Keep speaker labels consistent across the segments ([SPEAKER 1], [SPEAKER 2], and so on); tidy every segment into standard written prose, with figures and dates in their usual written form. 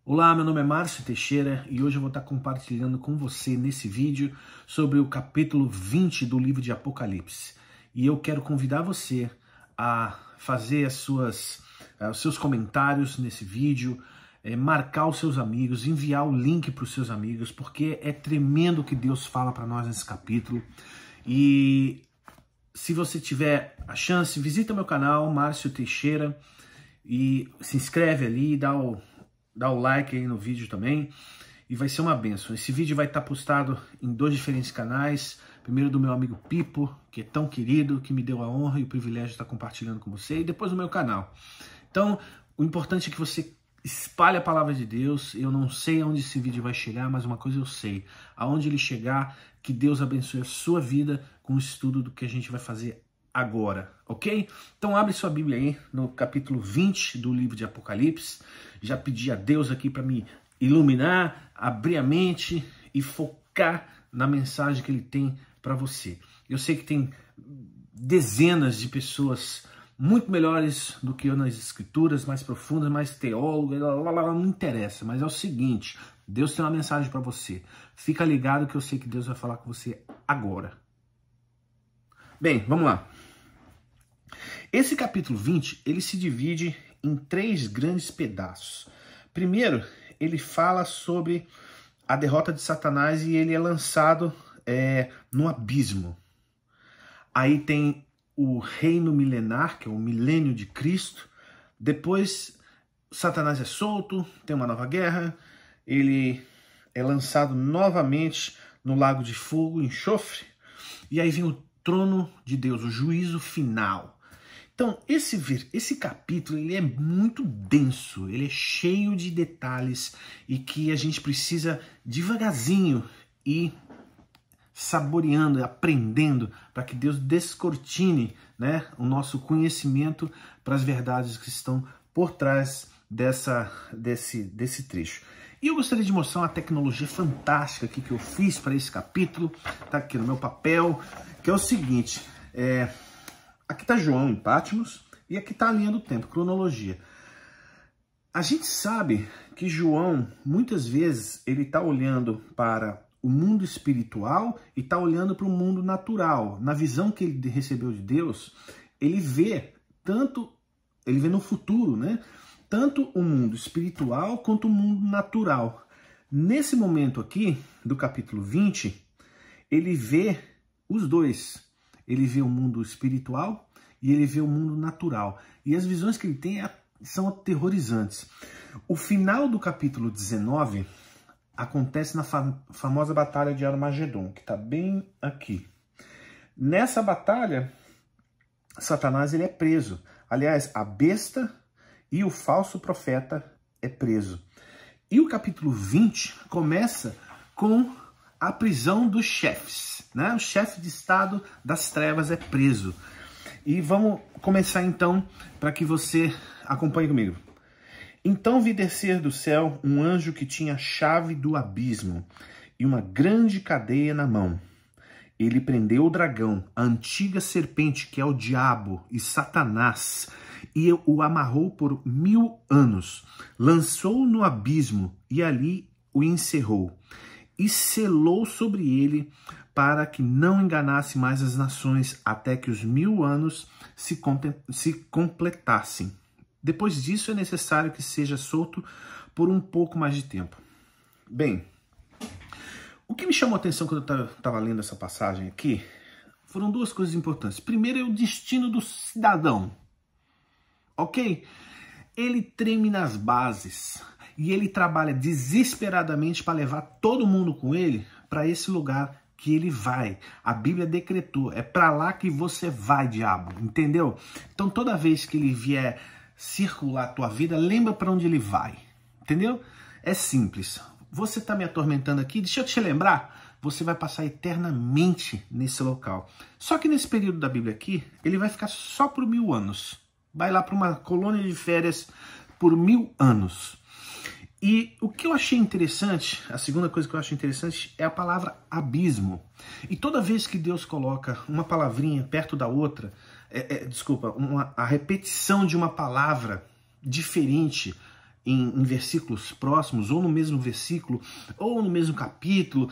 [SPEAKER 1] Olá, meu nome é Márcio Teixeira e hoje eu vou estar compartilhando com você nesse vídeo sobre o capítulo 20 do livro de Apocalipse. E eu quero convidar você a fazer os seus comentários nesse vídeo, marcar os seus amigos, enviar o link para os seus amigos, porque é tremendo o que Deus fala para nós nesse capítulo. E se você tiver a chance, visita meu canal, Márcio Teixeira, e se inscreve ali, dá o like aí no vídeo também, e vai ser uma bênção. Esse vídeo vai estar postado em 2 diferentes canais. Primeiro do meu amigo Pipo, que é tão querido, que me deu a honra e o privilégio de estar compartilhando com você, e depois no meu canal. Então, o importante é que você espalhe a palavra de Deus. Eu não sei aonde esse vídeo vai chegar, mas uma coisa eu sei: aonde ele chegar, que Deus abençoe a sua vida com o estudo do que a gente vai fazer agora, ok? Então abre sua Bíblia aí no capítulo 20 do livro de Apocalipse. Já pedi a Deus aqui para me iluminar, abrir a mente e focar na mensagem que ele tem para você. Eu sei que tem dezenas de pessoas muito melhores do que eu nas escrituras, mais profundas, mais teólogas, não interessa, mas é o seguinte: Deus tem uma mensagem para você. Fica ligado que eu sei que Deus vai falar com você agora. Bem, vamos lá. Esse capítulo 20, ele se divide em 3 grandes pedaços. Primeiro, ele fala sobre a derrota de Satanás e ele é lançado no abismo. Aí tem o reino milenar, que é o milênio de Cristo. Depois, Satanás é solto, tem uma nova guerra, ele é lançado novamente no lago de fogo, enxofre, e aí vem o trono de Deus, o juízo final. Então, esse capítulo ele é muito denso, ele é cheio de detalhes e que a gente precisa devagarzinho ir saboreando, aprendendo, para que Deus descortine, né, o nosso conhecimento para as verdades que estão por trás desse trecho. E eu gostaria de mostrar uma tecnologia fantástica aqui que eu fiz para esse capítulo. Está aqui no meu papel, que é o seguinte: aqui está João em Patmos e aqui está a linha do tempo, cronologia. A gente sabe que João, muitas vezes, ele está olhando para o mundo espiritual e está olhando para o mundo natural. Na visão que ele recebeu de Deus, ele vê no futuro, né? Tanto o mundo espiritual quanto o mundo natural. Nesse momento aqui, do capítulo 20, ele vê os dois. Ele vê o mundo espiritual e ele vê o mundo natural. E as visões que ele tem são aterrorizantes. O final do capítulo 19 acontece na famosa batalha de Armagedon, que está bem aqui. Nessa batalha, Satanás ele é preso. Aliás, a besta e o falso profeta é preso. E o capítulo 20 começa com a prisão dos chefes, né? O chefe de estado das trevas é preso. E vamos começar então, para que você acompanhe comigo. Então vi descer do céu um anjo que tinha a chave do abismo e uma grande cadeia na mão. Ele prendeu o dragão, a antiga serpente, que é o diabo e Satanás, e o amarrou por 1000 anos. Lançou-o no abismo e ali o encerrou. E selou sobre ele para que não enganasse mais as nações até que os 1000 anos se completassem. Depois disso é necessário que seja solto por um pouco mais de tempo. Bem, o que me chamou a atenção quando eu estava lendo essa passagem aqui foram 2 coisas importantes. Primeiro é o destino do cidadão, ok? Ele treme nas bases e ele trabalha desesperadamente para levar todo mundo com ele para esse lugar que ele vai. A Bíblia decretou, é para lá que você vai, diabo, entendeu? Então toda vez que ele vier circular a tua vida, lembra para onde ele vai, entendeu? É simples. Você está me atormentando aqui, deixa eu te lembrar, você vai passar eternamente nesse local. Só que nesse período da Bíblia aqui, ele vai ficar só por 1000 anos. Vai lá para uma colônia de férias por 1000 anos. E o que eu achei interessante, a segunda coisa que eu acho interessante é a palavra abismo. E toda vez que Deus coloca uma palavrinha perto da outra, a repetição de uma palavra diferente em versículos próximos, ou no mesmo versículo, ou no mesmo capítulo,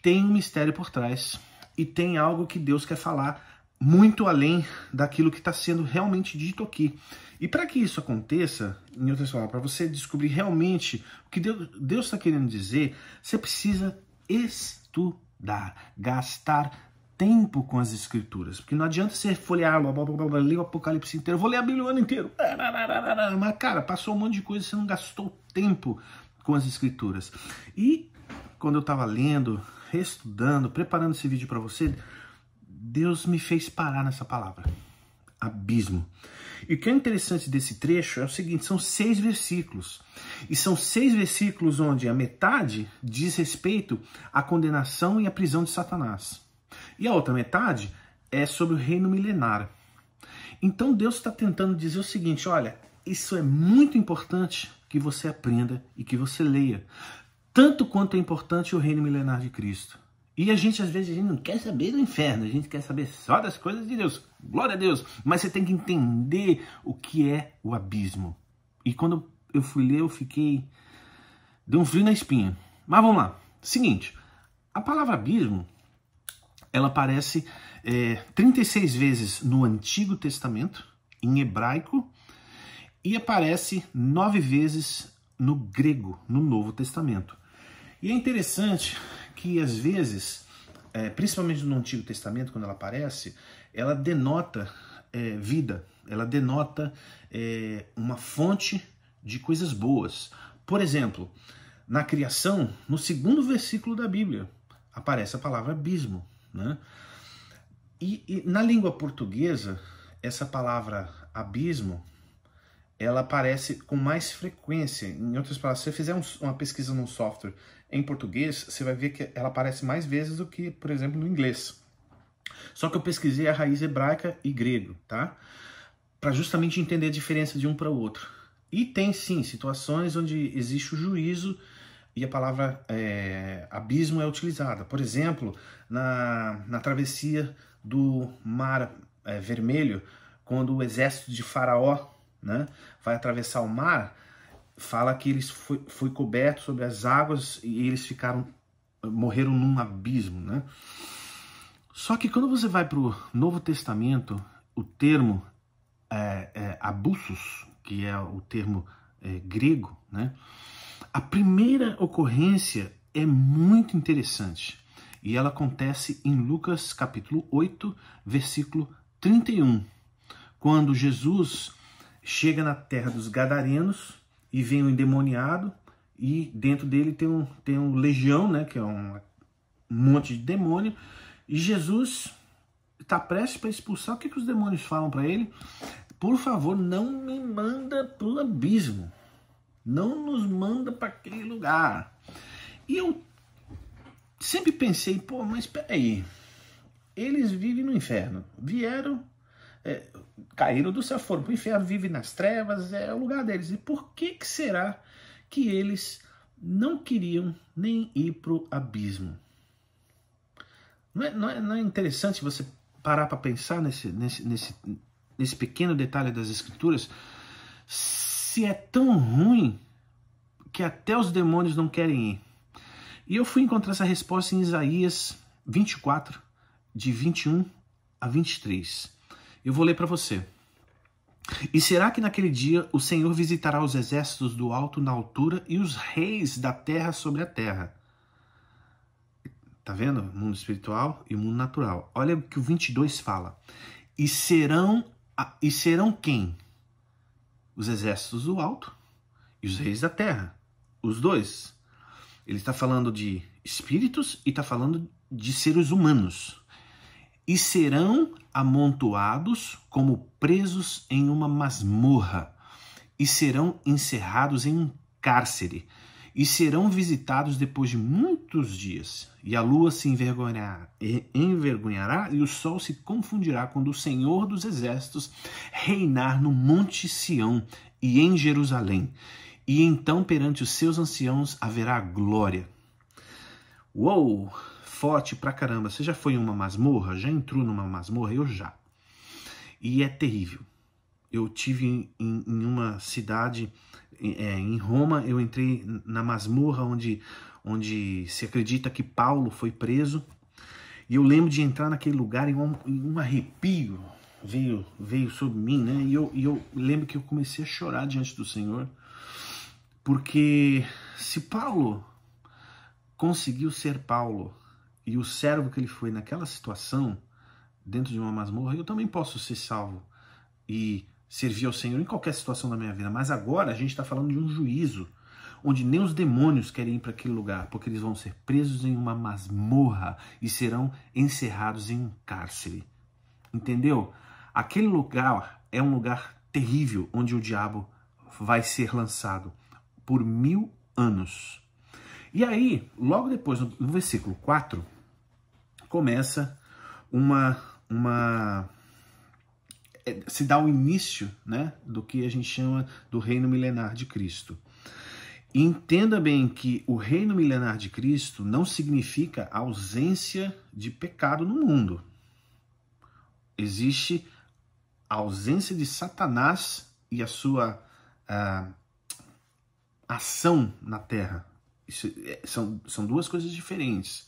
[SPEAKER 1] tem um mistério por trás. E tem algo que Deus quer falar muito além daquilo que está sendo realmente dito aqui. E para que isso aconteça, em outras palavras, para você descobrir realmente o que Deus está querendo dizer, você precisa estudar, gastar tempo com as Escrituras. Porque não adianta você folhear, ler o Apocalipse inteiro, vou ler a Bíblia o ano inteiro. Mas, cara, passou um monte de coisa, você não gastou tempo com as Escrituras. E quando eu estava lendo, estudando, preparando esse vídeo para você, Deus me fez parar nessa palavra, abismo. E o que é interessante desse trecho é o seguinte, são 6 versículos. E são 6 versículos onde a metade diz respeito à condenação e à prisão de Satanás. E a outra metade é sobre o reino milenar. Então Deus está tentando dizer o seguinte, olha, isso é muito importante que você aprenda e que você leia. Tanto quanto é importante o reino milenar de Cristo. E a gente, às vezes, não quer saber do inferno, a gente quer saber só das coisas de Deus. Glória a Deus! Mas você tem que entender o que é o abismo. E quando eu fui ler, eu fiquei... deu um frio na espinha. Mas vamos lá. Seguinte, a palavra abismo, ela aparece 36 vezes no Antigo Testamento, em hebraico, e aparece 9 vezes no grego, no Novo Testamento. E é interessante que, às vezes, principalmente no Antigo Testamento, quando ela aparece, ela denota vida, ela denota uma fonte de coisas boas. Por exemplo, na criação, no 2º versículo da Bíblia, aparece a palavra abismo, né? E na língua portuguesa, essa palavra abismo, ela aparece com mais frequência. Em outras palavras, se você fizer uma pesquisa num software em português, você vai ver que ela aparece mais vezes do que, por exemplo, no inglês. Só que eu pesquisei a raiz hebraica e grego, tá? Para justamente entender a diferença de um para o outro. E tem, sim, situações onde existe o juízo e a palavra abismo é utilizada. Por exemplo, na travessia do Mar Vermelho, quando o exército de Faraó, né, vai atravessar o mar, fala que eles foi coberto sobre as águas e eles morreram num abismo, né? Só que quando você vai para o Novo Testamento, o termo abussos, que é o termo grego, né? A primeira ocorrência é muito interessante e ela acontece em Lucas capítulo 8, versículo 31, quando Jesus chega na terra dos Gadarenos e vem um endemoniado e dentro dele tem um legião, né, que é um monte de demônio, e Jesus está prestes para expulsar. O que os demônios falam para ele? Por favor, não me manda para o abismo, não nos manda para aquele lugar. E eu sempre pensei, pô, mas peraí, eles vivem no inferno, vieram... caíram do céu, foram para o inferno, vivem nas trevas, é o lugar deles. E por que será que eles não queriam nem ir para o abismo? Não é interessante você parar para pensar nesse pequeno detalhe das Escrituras? Se é tão ruim que até os demônios não querem ir. E eu fui encontrar essa resposta em Isaías 24, de 21 a 23. Eu vou ler para você. E será que naquele dia o Senhor visitará os exércitos do alto na altura e os reis da terra sobre a terra? Tá vendo? Mundo espiritual e mundo natural. Olha o que o 22 fala. E serão quem? Os exércitos do alto e os reis da terra. Os dois. Ele está falando de espíritos e está falando de seres humanos. E serão amontoados como presos em uma masmorra, e serão encerrados em um cárcere, e serão visitados depois de muitos dias, e a lua se envergonhará, e o sol se confundirá quando o Senhor dos Exércitos reinar no Monte Sião e em Jerusalém, e então perante os seus anciãos haverá glória. Uou! Forte pra caramba. Você já foi em uma masmorra? Já entrou numa masmorra? Eu já. E é terrível. Eu tive em uma cidade em Roma, eu entrei na masmorra onde se acredita que Paulo foi preso. E eu lembro de entrar naquele lugar e um arrepio veio sobre mim, né? E eu lembro que eu comecei a chorar diante do Senhor. Porque se Paulo conseguiu ser Paulo e o servo que ele foi naquela situação, dentro de uma masmorra, eu também posso ser salvo e servir ao Senhor em qualquer situação da minha vida. Mas agora a gente está falando de um juízo, onde nem os demônios querem ir para aquele lugar, porque eles vão ser presos em uma masmorra e serão encerrados em um cárcere. Entendeu? Aquele lugar é um lugar terrível, onde o diabo vai ser lançado por 1000 anos. E aí, logo depois, no versículo 4, começa se dá o início, né, do que a gente chama do reino milenar de Cristo. E entenda bem que o reino milenar de Cristo não significa ausência de pecado no mundo. Existe a ausência de Satanás e a sua ação na terra. Isso, são duas coisas diferentes.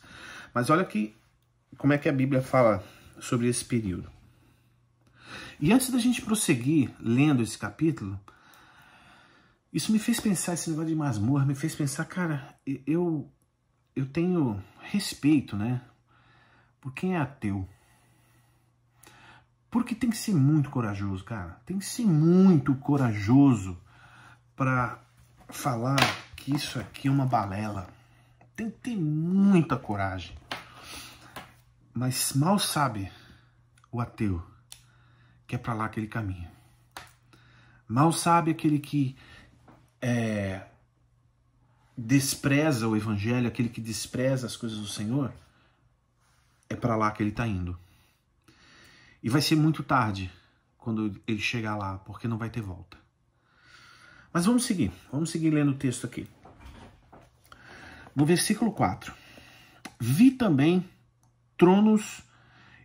[SPEAKER 1] Mas olha aqui como é que a Bíblia fala sobre esse período. E antes da gente prosseguir lendo esse capítulo, isso me fez pensar, esse negócio de masmorra, me fez pensar, cara, eu tenho respeito, né, por quem é ateu. Porque tem que ser muito corajoso, cara. Tem que ser muito corajoso para falar que isso aqui é uma balela. Tem que ter muita coragem. Mas mal sabe o ateu que é para lá aquele caminho. Mal sabe aquele que despreza o evangelho, aquele que despreza as coisas do Senhor, é para lá que ele está indo. E vai ser muito tarde quando ele chegar lá, porque não vai ter volta. Mas vamos seguir lendo o texto aqui. No versículo 4. Vi também tronos,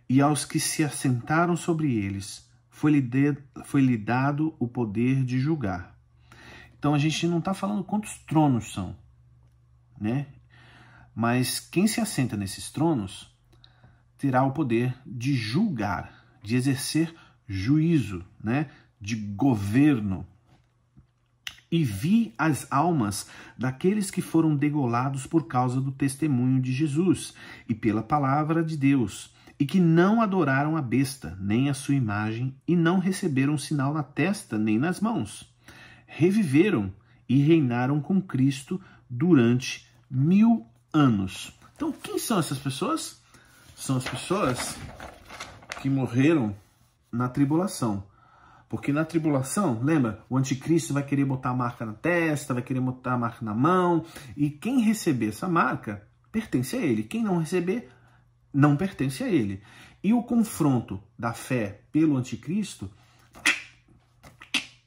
[SPEAKER 1] e aos que se assentaram sobre eles foi-lhe dado o poder de julgar. Então a gente não está falando quantos tronos são, né? Mas quem se assenta nesses tronos terá o poder de julgar, de exercer juízo, né? De governo. E vi as almas daqueles que foram degolados por causa do testemunho de Jesus e pela palavra de Deus, e que não adoraram a besta, nem a sua imagem, e não receberam sinal na testa nem nas mãos. Reviveram e reinaram com Cristo durante 1000 anos. Então, quem são essas pessoas? São as pessoas que morreram na tribulação. Porque na tribulação, lembra, o anticristo vai querer botar a marca na testa, vai querer botar a marca na mão, e quem receber essa marca pertence a ele. Quem não receber, não pertence a ele. E o confronto da fé pelo anticristo,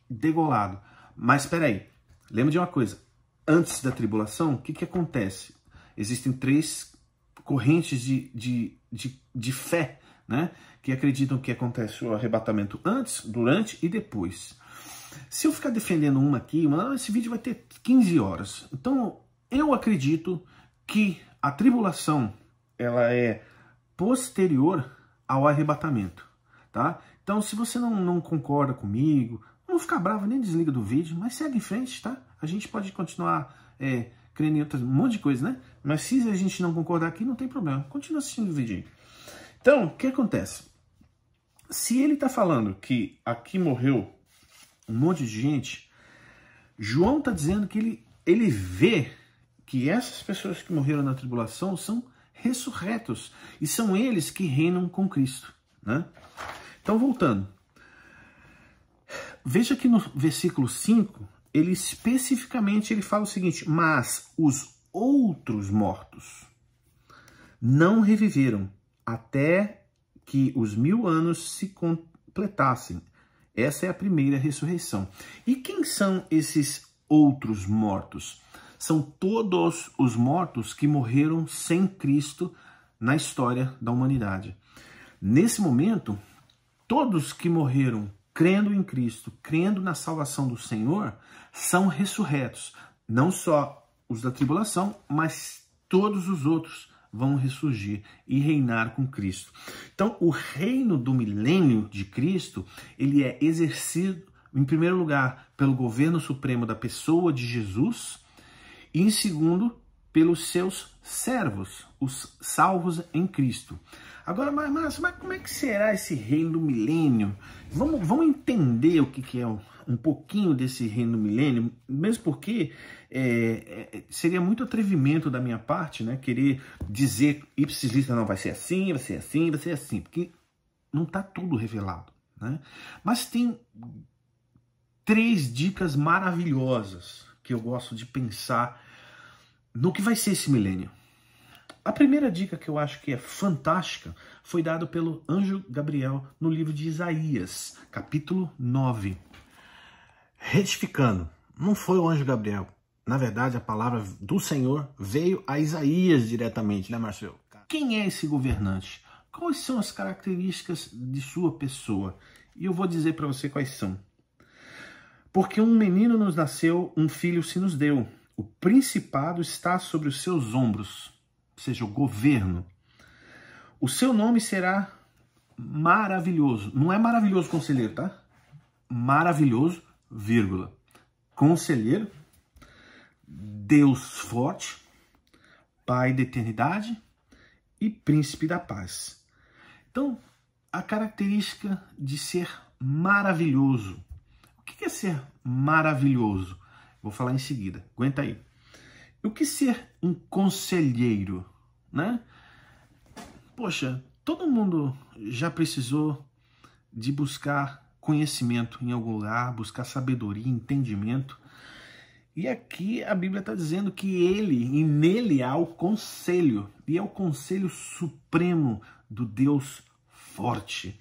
[SPEAKER 1] degolado. Mas espera aí, lembra de uma coisa, antes da tribulação, o que acontece? Existem 3 correntes de fé, né, que acreditam que acontece o arrebatamento antes, durante e depois. Se eu ficar defendendo uma aqui, esse vídeo vai ter 15 horas. Então, eu acredito que a tribulação ela é posterior ao arrebatamento, tá? Então, se você não concorda comigo, não ficar bravo, nem desliga do vídeo, mas segue em frente, tá? A gente pode continuar crendo em um monte de coisa, né? Mas se a gente não concordar aqui, não tem problema. Continua assistindo o vídeo aí. Então, o que acontece? Se ele está falando que aqui morreu um monte de gente, João está dizendo que ele vê que essas pessoas que morreram na tribulação são ressurretos e são eles que reinam com Cristo, né? Então, voltando. Veja que no versículo 5, ele especificamente fala o seguinte: mas os outros mortos não reviveram até que os 1000 anos se completassem. Essa é a primeira ressurreição. E quem são esses outros mortos? São todos os mortos que morreram sem Cristo na história da humanidade. Nesse momento, todos que morreram crendo em Cristo, crendo na salvação do Senhor, são ressurretos. Não só os da tribulação, mas todos os outros vão ressurgir e reinar com Cristo. Então, o reino do milênio de Cristo, ele é exercido, em primeiro lugar, pelo governo supremo da pessoa de Jesus, e em segundo, pelos seus servos, os salvos em Cristo. Agora, mas como é que será esse reino do milênio? Vamos entender o que é um pouquinho desse reino do milênio, mesmo porque seria muito atrevimento da minha parte, né, querer dizer ipsis literis, não, vai ser assim, vai ser assim, vai ser assim, porque não está tudo revelado, né? Mas tem 3 dicas maravilhosas que eu gosto de pensar no que vai ser esse milênio. A primeira dica que eu acho que é fantástica foi dada pelo anjo Gabriel no livro de Isaías, capítulo 9. Retificando, não foi o anjo Gabriel. Na verdade, a palavra do Senhor veio a Isaías diretamente, né, Marcelo? Quem é esse governante? Quais são as características de sua pessoa? E eu vou dizer para você quais são. Porque um menino nos nasceu, um filho se nos deu. O principado está sobre os seus ombros, ou seja, o governo. O seu nome será maravilhoso. Não é maravilhoso conselheiro, tá? Maravilhoso, vírgula. Conselheiro, Deus forte, Pai da eternidade e Príncipe da paz. Então, a característica de ser maravilhoso. O que é ser maravilhoso? Vou falar em seguida, aguenta aí. O que ser um conselheiro, né? Poxa, todo mundo já precisou de buscar conhecimento em algum lugar, buscar sabedoria, entendimento. E aqui a Bíblia está dizendo que ele, e nele há o conselho, e é o conselho supremo do Deus forte.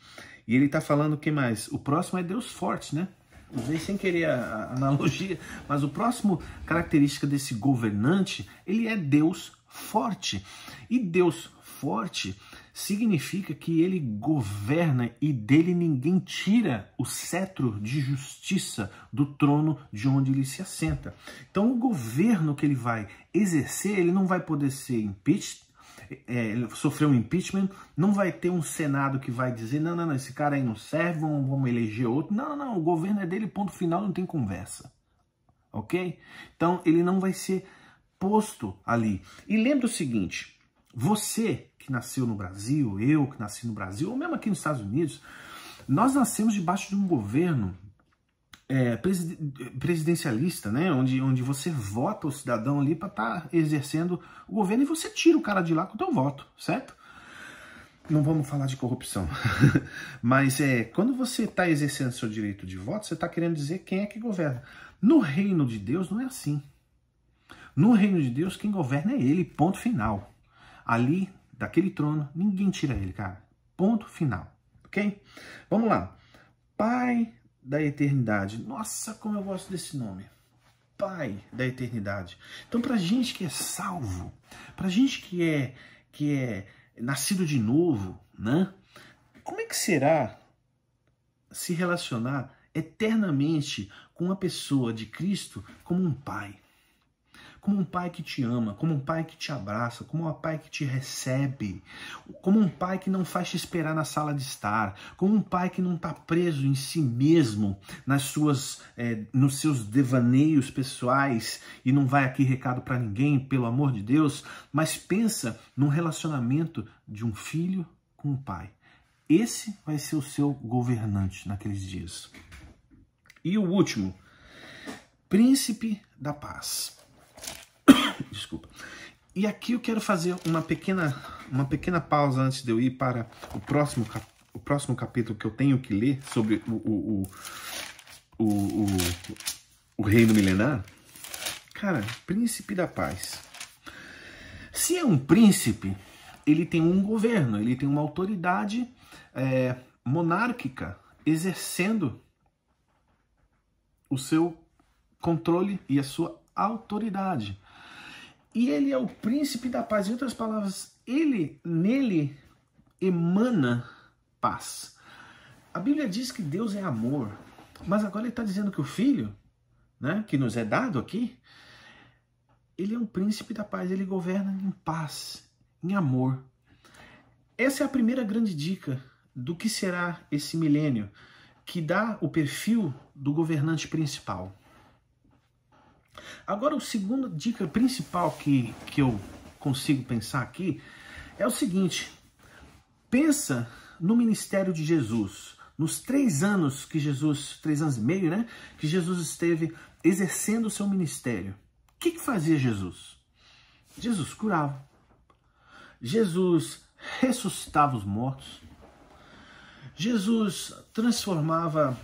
[SPEAKER 1] E ele está falando o que mais? O próximo é Deus forte, né? Usei sem querer a analogia, mas o próximo característica desse governante, ele é Deus forte. E Deus forte significa que ele governa e dele ninguém tira o cetro de justiça do trono de onde ele se assenta. Então o governo que ele vai exercer, ele não vai poder ser sofrer um impeachment, não vai ter um Senado que vai dizer, não, esse cara aí não serve, vamos eleger outro. Não, o governo é dele, ponto final, não tem conversa. Ok? Então ele não vai ser posto ali. E lembra o seguinte, você que nasceu no Brasil, eu que nasci no Brasil, ou mesmo aqui nos Estados Unidos, nós nascemos debaixo de um governo presidencialista, né? Onde você vota o cidadão ali para estar exercendo o governo e você tira o cara de lá com o teu voto, certo? Não vamos falar de corrupção, mas quando você está exercendo seu direito de voto, você está querendo dizer quem é que governa. No reino de Deus não é assim. No reino de Deus, quem governa é ele, ponto final. Ali, daquele trono, ninguém tira ele, cara. Ponto final, ok? Vamos lá. Pai da eternidade. Nossa, como eu gosto desse nome. Pai da eternidade. Então, pra gente que é salvo, pra gente que é nascido de novo, né? Como é que será se relacionar eternamente com uma pessoa de Cristo como um pai? Como um pai que te ama, como um pai que te abraça, como um pai que te recebe, como um pai que não faz te esperar na sala de estar, como um pai que não está preso em si mesmo, nos seus devaneios pessoais e não vai aqui recado para ninguém, pelo amor de Deus, mas pensa num relacionamento de um filho com um pai. Esse vai ser o seu governante naqueles dias. E o último, Príncipe da Paz. Desculpa. E aqui eu quero fazer uma pequena pausa antes de eu ir para o próximo capítulo que eu tenho que ler sobre o reino milenar. Cara, Príncipe da Paz. Se é um príncipe, ele tem um governo, ele tem uma autoridade monárquica exercendo o seu controle e a sua autoridade. E ele é o príncipe da paz. Em outras palavras, nele emana paz. A Bíblia diz que Deus é amor, mas agora ele está dizendo que o Filho, né, que nos é dado aqui, ele é um príncipe da paz, ele governa em paz, em amor. Essa é a primeira grande dica do que será esse milênio, que dá o perfil do governante principal. Agora, a segunda dica principal que eu consigo pensar aqui é o seguinte: pensa no ministério de Jesus, nos 3 anos que Jesus, 3 anos e meio, né, que Jesus esteve exercendo o seu ministério. O que fazia Jesus? Jesus curava. Jesus ressuscitava os mortos. Jesus transformava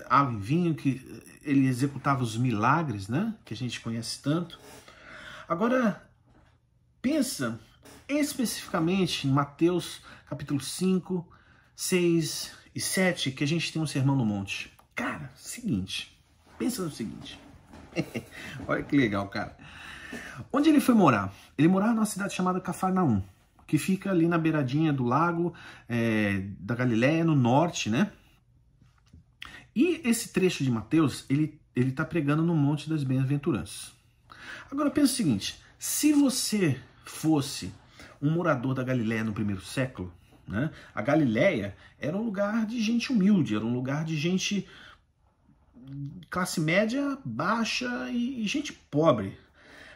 [SPEAKER 1] água em vinho, que ele executava os milagres, né, que a gente conhece tanto. Agora, pensa especificamente em Mateus capítulo 5, 6 e 7, que a gente tem um sermão no monte. Cara, seguinte, pensa no seguinte. Olha que legal, cara. Onde ele foi morar? Ele morava numa cidade chamada Cafarnaum, que fica ali na beiradinha do lago da Galileia, no norte, né? E esse trecho de Mateus, ele está pregando no Monte das Bem-aventuranças. Agora pensa o seguinte: se você fosse um morador da Galileia no primeiro século, né, a Galileia era um lugar de gente humilde, era um lugar de gente classe média, baixa e gente pobre.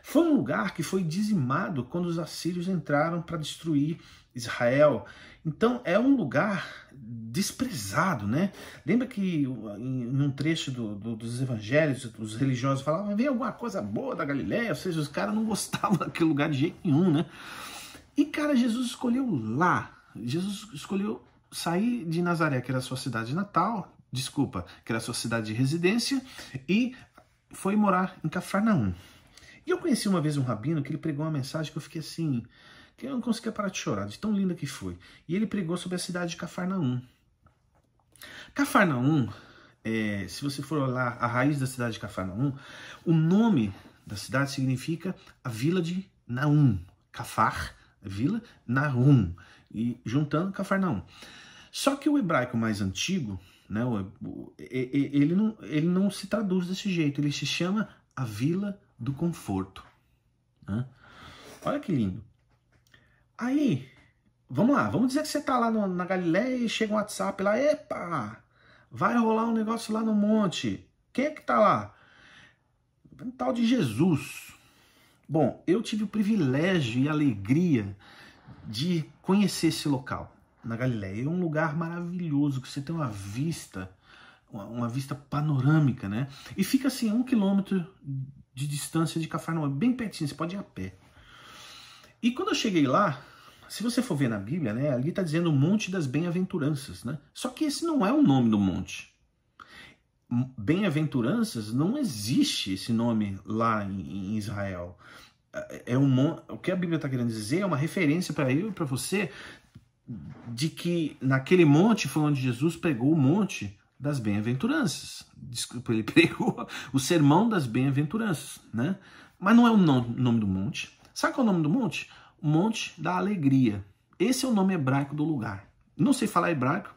[SPEAKER 1] Foi um lugar que foi dizimado quando os assírios entraram para destruir Israel. Então é um lugar desprezado, né? Lembra que em um trecho dos evangelhos, os religiosos falavam: vem alguma coisa boa da Galileia, ou seja, os caras não gostavam daquele lugar de jeito nenhum, né? E, cara, Jesus escolheu lá. Jesus escolheu sair de Nazaré, que era a sua cidade natal, que era a sua cidade de residência, e foi morar em Cafarnaum. E eu conheci uma vez um rabino que ele pregou uma mensagem que eu fiquei assim, que eu não conseguia parar de chorar, de tão linda que foi. E ele pregou sobre a cidade de Cafarnaum. Cafarnaum, se você for lá, a raiz da cidade de Cafarnaum, o nome da cidade significa a vila de Naum. Cafar, vila, Nahum, e juntando Cafarnaum. Só que o hebraico mais antigo, né, ele não se traduz desse jeito, ele se chama a Vila do Conforto. Né? Olha que lindo. Aí, vamos lá, vamos dizer que você está lá na Galileia e chega um WhatsApp lá: epa, vai rolar um negócio lá no monte. Quem é que está lá? Um tal de Jesus. Bom, eu tive o privilégio e a alegria de conhecer esse local na Galileia. É um lugar maravilhoso, que você tem uma vista panorâmica, né? E fica assim a 1 quilômetro de distância de Cafarnaum, bem pertinho, você pode ir a pé. E quando eu cheguei lá, se você for ver na Bíblia, né, ali está dizendo Monte das Bem-aventuranças, né? Só que esse não é o nome do monte. Bem-aventuranças, não existe esse nome lá em Israel. O que a Bíblia está querendo dizer é uma referência para eu e para você de que naquele monte foi onde Jesus pregou o monte das bem-aventuranças. Desculpa, ele pregou o sermão das bem-aventuranças, né? Mas não é o nome do monte. Sabe qual é o nome do monte? O Monte da Alegria. Esse é o nome hebraico do lugar. Não sei falar hebraico.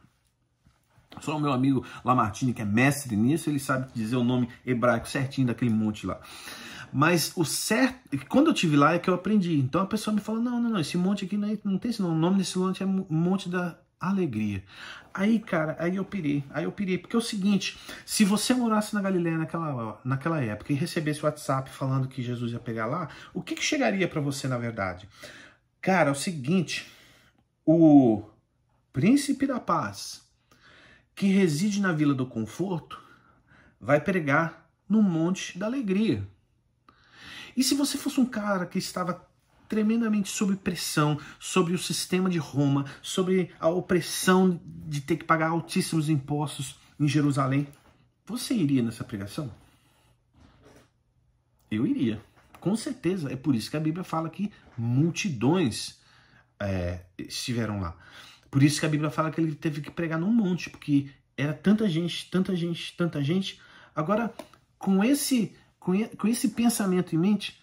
[SPEAKER 1] Só o meu amigo Lamartine, que é mestre nisso, ele sabe dizer o nome hebraico certinho daquele monte lá. Mas o certo, quando eu estive lá é que eu aprendi. Então a pessoa me falou: não, esse monte aqui não tem esse nome. O nome desse monte é Monte da Alegria. Aí, cara, aí eu pirei, porque é o seguinte: se você morasse na Galileia naquela época e recebesse o WhatsApp falando que Jesus ia pegar lá, o que chegaria para você na verdade? Cara, é o seguinte: o príncipe da paz, que reside na Vila do Conforto, vai pregar no Monte da Alegria. E se você fosse um cara que estava tremendamente sob pressão, sobre o sistema de Roma, sobre a opressão de ter que pagar altíssimos impostos em Jerusalém, você iria nessa pregação? Eu iria, com certeza. É por isso que a Bíblia fala que multidões estiveram lá. Por isso que a Bíblia fala que ele teve que pregar num monte, porque era tanta gente, tanta gente, tanta gente. Agora, com esse pensamento em mente,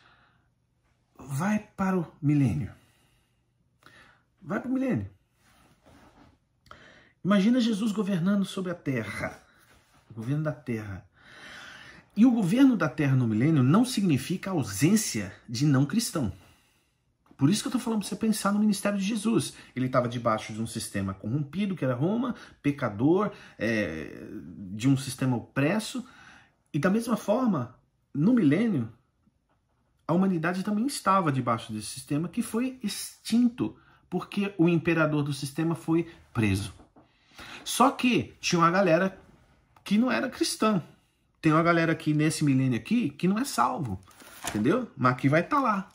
[SPEAKER 1] vai para o milênio. Vai para o milênio. Imagina Jesus governando sobre a terra, o governo da terra. E o governo da terra no milênio não significa ausência de não cristão. Por isso que eu estou falando para você pensar no ministério de Jesus. Ele estava debaixo de um sistema corrompido, que era Roma, pecador, de um sistema opresso. E da mesma forma, no milênio, a humanidade também estava debaixo desse sistema que foi extinto, porque o imperador do sistema foi preso. Só que tinha uma galera que não era cristã. Tem uma galera aqui nesse milênio aqui que não é salvo, entendeu? Mas que vai estar lá.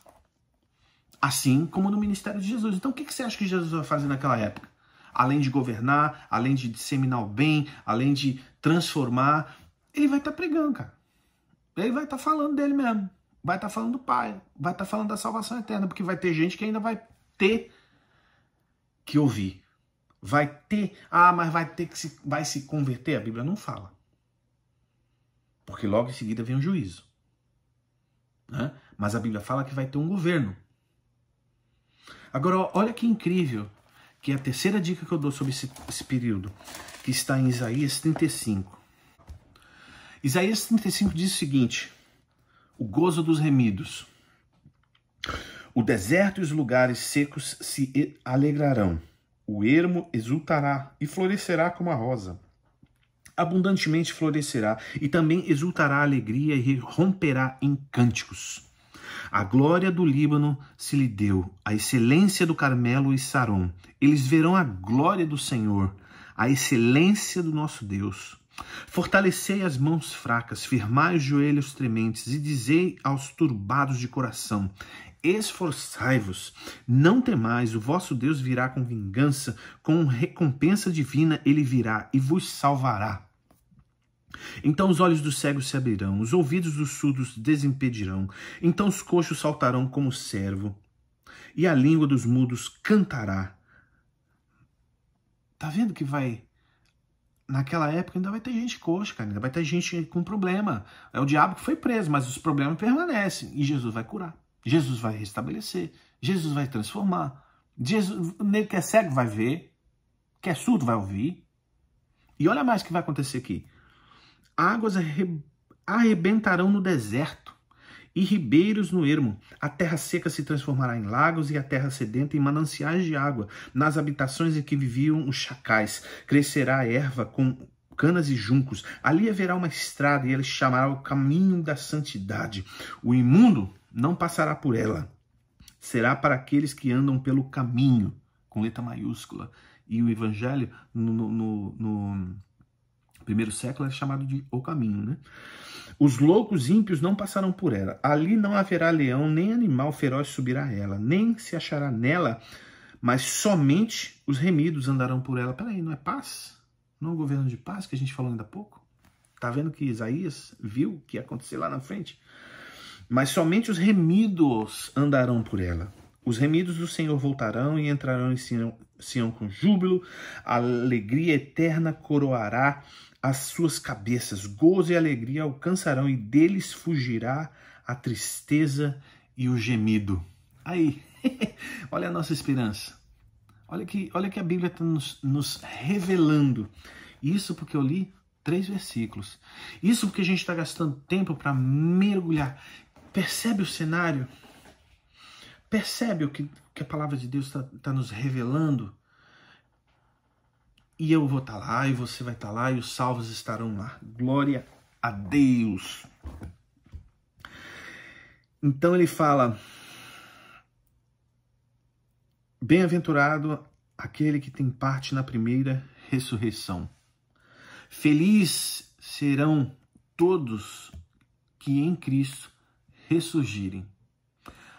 [SPEAKER 1] Assim como no ministério de Jesus. Então o que você acha que Jesus vai fazer naquela época? Além de governar, além de disseminar o bem, além de transformar, ele vai estar pregando, cara. Ele vai estar falando dele mesmo. Vai estar falando do Pai. Vai estar falando da salvação eterna. Porque vai ter gente que ainda vai ter que ouvir. Vai ter... mas vai se converter? A Bíblia não fala. Porque logo em seguida vem o juízo. Né? Mas a Bíblia fala que vai ter um governo. Agora, olha que incrível, que é a terceira dica que eu dou sobre esse período, que está em Isaías 35. Isaías 35 diz o seguinte: o gozo dos remidos. O deserto e os lugares secos se alegrarão. O ermo exultará e florescerá como a rosa. Abundantemente florescerá e também exultará a alegria e romperá em cânticos. A glória do Líbano se lhe deu, a excelência do Carmelo e Saron. Eles verão a glória do Senhor, a excelência do nosso Deus. Fortalecei as mãos fracas, firmai os joelhos trementes e dizei aos turbados de coração: esforçai-vos, não temais, o vosso Deus virá com vingança, com recompensa divina ele virá e vos salvará. Então os olhos dos cegos se abrirão, os ouvidos dos surdos desimpedirão, então os coxos saltarão como servo, e a língua dos mudos cantará. Tá vendo que vai... Naquela época ainda vai ter gente coxa, cara, ainda vai ter gente com problema. É o diabo que foi preso, mas os problemas permanecem, e Jesus vai curar, Jesus vai restabelecer, Jesus vai transformar. Jesus, nem que é cego vai ver, que é surdo vai ouvir. E olha mais o que vai acontecer aqui. Águas arrebentarão no deserto e ribeiros no ermo. A terra seca se transformará em lagos e a terra sedenta em mananciais de água. Nas habitações em que viviam os chacais, crescerá a erva com canas e juncos. Ali haverá uma estrada e ele chamará o caminho da santidade. O imundo não passará por ela. Será para aqueles que andam pelo caminho, com letra maiúscula. E o evangelho no primeiro século é chamado de o caminho, né? Os loucos ímpios não passarão por ela. Ali não haverá leão, nem animal feroz subirá a ela, nem se achará nela, mas somente os remidos andarão por ela. Peraí, não é paz? Não é um governo de paz que a gente falou ainda há pouco? Tá vendo que Isaías viu que ia acontecer lá na frente? Mas somente os remidos andarão por ela. Os remidos do Senhor voltarão e entrarão em Sião com júbilo. A alegria eterna coroará as suas cabeças. Gozo e alegria alcançarão e deles fugirá a tristeza e o gemido. Aí, olha a nossa esperança. Olha que a Bíblia está nos revelando. Isso porque eu li 3 versículos. Isso porque a gente está gastando tempo para mergulhar. Percebe o cenário? Percebe o que a palavra de Deus está nos revelando? E eu vou estar lá, e você vai estar lá, e os salvos estarão lá. Glória a Deus! Então ele fala: bem-aventurado aquele que tem parte na primeira ressurreição. Feliz serão todos que em Cristo ressurgirem.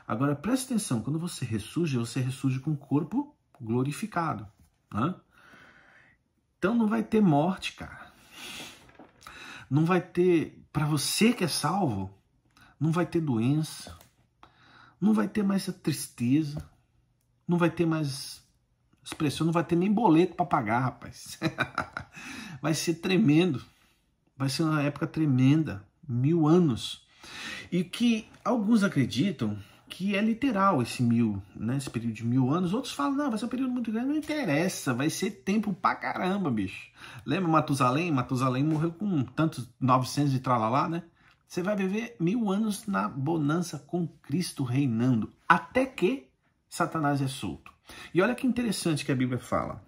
[SPEAKER 1] Agora, preste atenção, quando você ressurge com o corpo glorificado. Né? Então não vai ter morte, cara. Não vai ter, para você que é salvo, não vai ter doença. Não vai ter mais essa tristeza. Não vai ter mais expressão, não vai ter nem boleto para pagar, rapaz. Vai ser tremendo. Vai ser uma época tremenda, 1000 anos. E que alguns acreditam que é literal esse 1000, né? Esse período de 1000 anos. Outros falam, não, vai ser um período muito grande. Não interessa, vai ser tempo pra caramba, bicho. Lembra Matusalém? Matusalém morreu com tantos 900 e tralalá, né? Você vai viver 1000 anos na bonança com Cristo reinando, até que Satanás é solto. E olha que interessante que a Bíblia fala.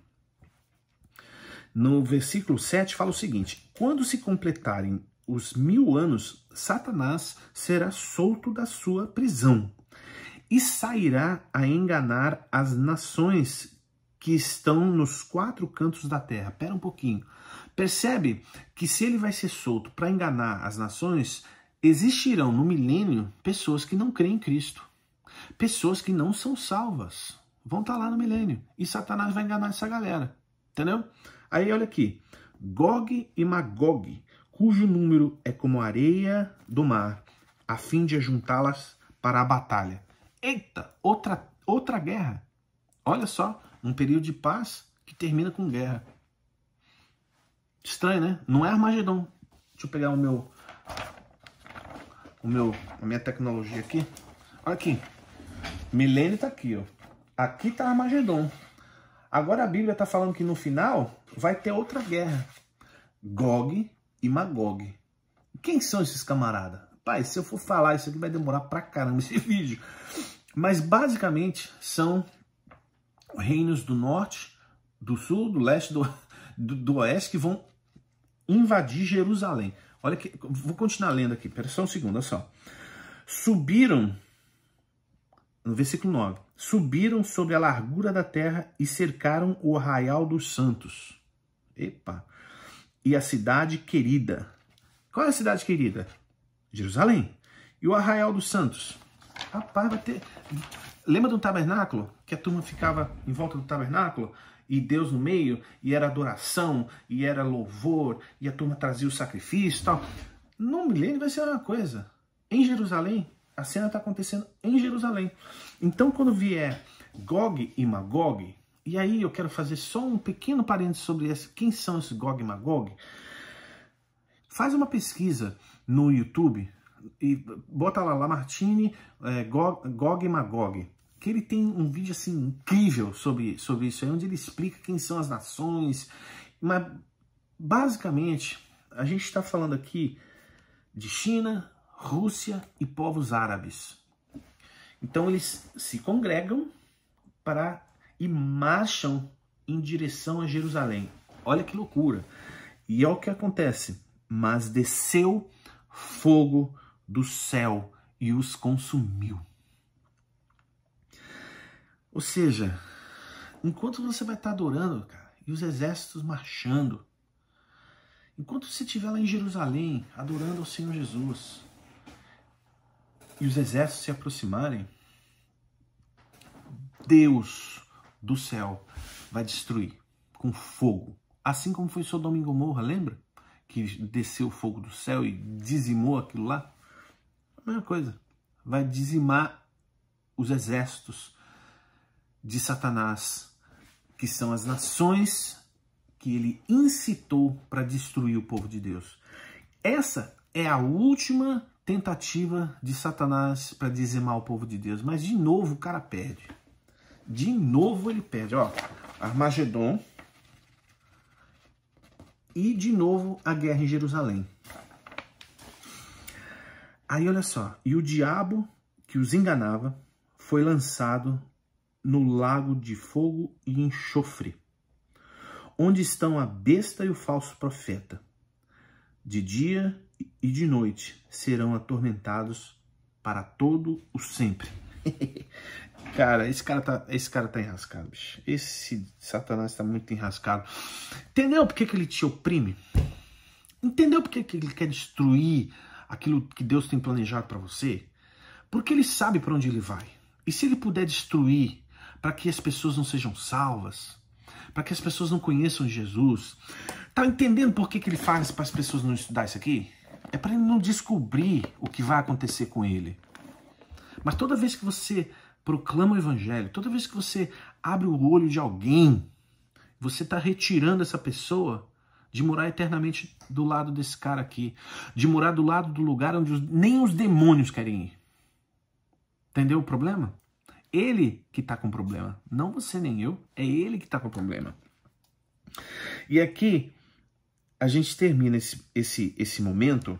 [SPEAKER 1] No versículo 7 fala o seguinte: quando se completarem os 1000 anos, Satanás será solto da sua prisão e sairá a enganar as nações que estão nos 4 cantos da terra. Pera um pouquinho. Percebe que se ele vai ser solto para enganar as nações, existirão no milênio pessoas que não creem em Cristo. Pessoas que não são salvas. Vão estar lá no milênio. E Satanás vai enganar essa galera. Entendeu? Aí olha aqui. Gog e Magog, cujo número é como a areia do mar, a fim de ajuntá-las para a batalha. Eita, outra guerra. Olha só, um período de paz que termina com guerra. Estranho, né? Não é Armagedon. Deixa eu pegar a minha tecnologia aqui. Olha aqui. Milênio tá aqui, ó. Aqui tá Armagedon. Agora a Bíblia tá falando que no final vai ter outra guerra. Gog e Magog. Quem são esses camaradas? Pai, se eu for falar isso aqui vai demorar pra caramba esse vídeo. Mas basicamente são reinos do norte, do sul, do leste, do oeste que vão invadir Jerusalém. Olha que vou continuar lendo aqui, pera só um segundo, olha só. Subiram, no versículo 9, subiram sobre a largura da terra e cercaram o arraial dos santos. Epa! E a cidade querida. Qual é a cidade querida? Jerusalém. E o arraial dos santos? Rapaz, vai ter... Lembra do tabernáculo? Que a turma ficava em volta do tabernáculo? E Deus no meio? E era adoração? E era louvor? E a turma trazia o sacrifício e tal? No milênio vai ser uma coisa. Em Jerusalém, a cena está acontecendo em Jerusalém. Então, quando vier Gog e Magog... E aí eu quero fazer só um pequeno parênteses sobre quem são esses Gog e Magog. Faz uma pesquisa no YouTube e bota lá Lamartine, Gog e Magog. Que ele tem um vídeo assim incrível sobre isso aí, onde ele explica quem são as nações. Mas basicamente a gente está falando aqui de China, Rússia e povos árabes. Então eles se congregam e marcham em direção a Jerusalém. Olha que loucura. E é o que acontece. Mas desceu fogo do céu e os consumiu. Ou seja, enquanto você vai estar adorando, cara, e os exércitos marchando, enquanto você estiver lá em Jerusalém adorando ao Senhor Jesus, e os exércitos se aproximarem, Deus do céu vai destruir com fogo. Assim como foi Sodoma e Gomorra, lembra? Que desceu o fogo do céu e dizimou aquilo lá. A mesma coisa. Vai dizimar os exércitos de Satanás, que são as nações que ele incitou para destruir o povo de Deus. Essa é a última tentativa de Satanás para dizimar o povo de Deus. Mas de novo o cara perde. De novo ele perde, ó, Armagedon e de novo a guerra em Jerusalém. Aí olha só, e o diabo que os enganava foi lançado no lago de fogo e enxofre, onde estão a besta e o falso profeta. De dia e de noite serão atormentados para todo o sempre. Cara, esse cara tá enrascado, bicho. Esse Satanás tá muito enrascado. Entendeu por que ele te oprime? Entendeu por que ele quer destruir aquilo que Deus tem planejado para você? Porque ele sabe para onde ele vai. E se ele puder destruir para que as pessoas não sejam salvas, para que as pessoas não conheçam Jesus, tá entendendo por que ele faz para as pessoas não estudar isso aqui? É para ele não descobrir o que vai acontecer com ele. Mas toda vez que você proclama o evangelho, toda vez que você abre o olho de alguém, você está retirando essa pessoa de morar eternamente do lado desse cara aqui, de morar do lado do lugar onde nem os demônios querem ir. Entendeu o problema? Ele que está com problema, não você nem eu, é ele que está com problema. E aqui a gente termina esse momento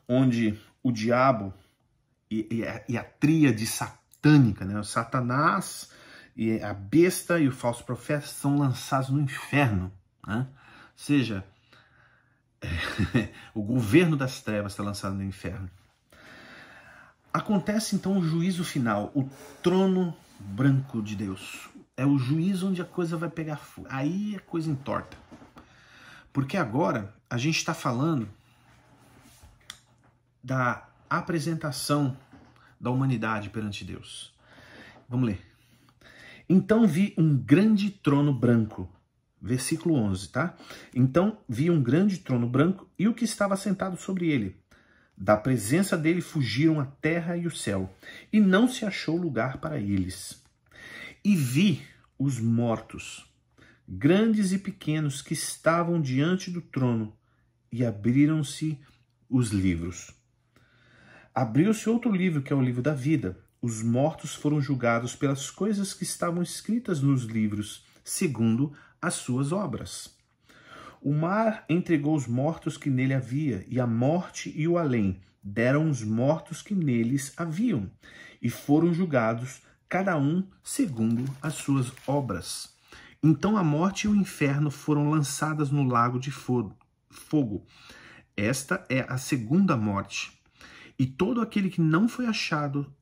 [SPEAKER 1] onde o diabo e a tríade satânica, né? O Satanás, e a besta e o falso profeta são lançados no inferno, né? Ou seja, o governo das trevas está lançado no inferno. Acontece então o juízo final, o trono branco de Deus. É o juízo onde a coisa vai pegar fogo. Aí a coisa entorta. Porque agora a gente está falando da apresentação da humanidade perante Deus. Vamos ler. Então vi um grande trono branco. Versículo 11, tá? Então vi um grande trono branco e o que estava sentado sobre ele. Da presença dele fugiram a terra e o céu, e não se achou lugar para eles. E vi os mortos, grandes e pequenos, que estavam diante do trono, e abriram-se os livros. Abriu-se outro livro, que é o livro da vida. Os mortos foram julgados pelas coisas que estavam escritas nos livros, segundo as suas obras. O mar entregou os mortos que nele havia, e a morte e o além deram os mortos que neles haviam, e foram julgados, cada um segundo as suas obras. Então a morte e o inferno foram lançadas no lago de fogo. Esta é a segunda morte. E todo aquele que não foi achado